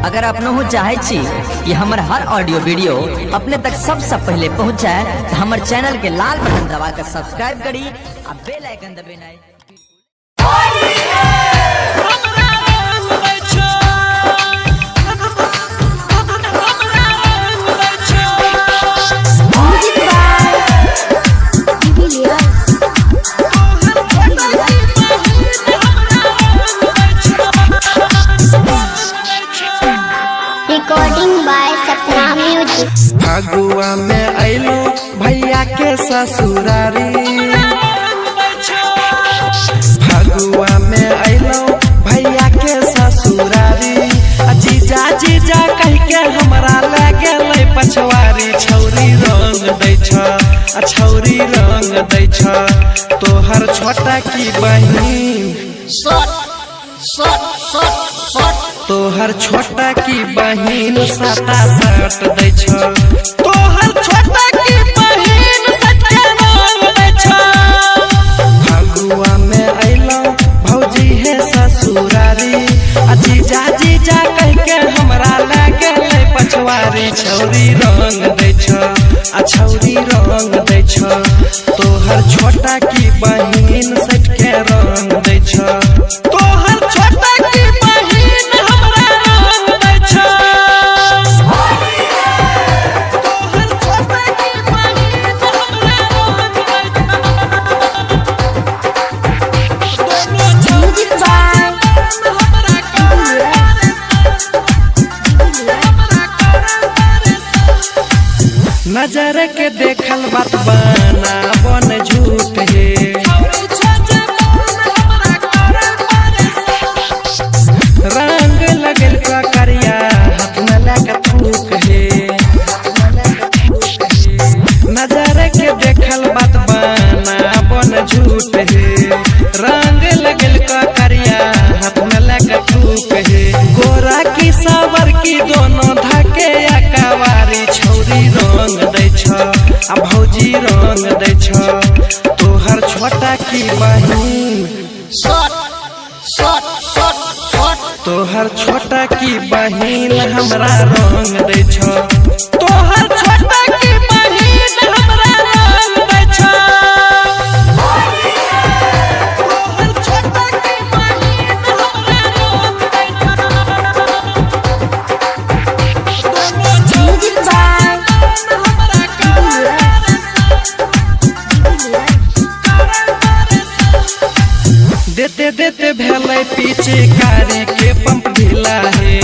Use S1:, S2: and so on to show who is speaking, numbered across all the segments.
S1: अगर आप हो चाहे छी कि हमर हर ऑडियो वीडियो अपने तक सबसे पहले पहुँच जाए तो हमर चैनल के लाल बटन दबा कर सब्सक्राइब करी और बेल आइकन दबाना।
S2: Recording by Sapna music.
S3: Phagua में अइलो भैया के ससुरारी, फगुआ में अइलो भैया के ससुरारी। जीजा जीजा कह के हमरा लगे ले पछवारी। छौरी रंग दै छ, छौरी रंग दै छ तोहर छोटा की बहिन। तोहर छोटा की बहिन सटा सट दै छ, तोहर छोटा की बहिन सटा रंग दै छ। फगुआ में अइलो भौजी है ससुरारी। जीजा जीजा कह के हमरा लगे ले पछवारी। छौरी रंग दै छ, छौरी रंग दै छ तोहर छोटा की बहिन सट के रंग दै छ। तोहर छोटा की बहिन हमरा रंग दै छ, तोहर छोटा की बहिन हमरा रंग दै छ। नजर के देखल बात बना बन झूठ है। रंग लगल का करिया हाथ में लगा थूक है। नजर के देखल बात बना बन झूठ है। रंग लगल का करिया हाथ में लगा थूक है। गोरा की सावर की दोनों धके अकवारी। छौरी रंग दै छ, भौजी रंग दै छ तोहर छोटा की बहिन। तोहर छोटा की बहिन हमरा रंग दै छ, तोहर छोटा की बहिन हमरा रंग दै छ। तोहर छोटा की बहिन हमरा रंग दै छ। देते देते भेलै पीछे कारी के पंप ढीला है।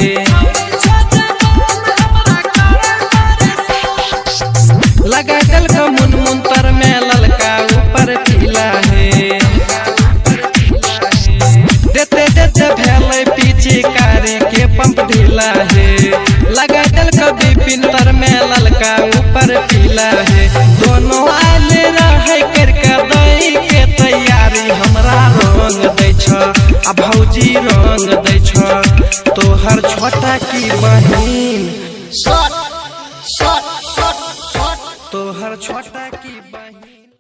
S3: लगा गल का मुन मुंतर में ललका ऊपर पीला है। देते देते भेलै पीछे कारी के पंप ढीला है। लगा गल का बिपिन तर में ललका ऊपर पीला है। दोनों आले रहे करके दई के तैयारी। हमरा रंग दै छ, भौजी रंग दै छ तोहर छोटा की बहिन। तोहर छोटा की बहिन।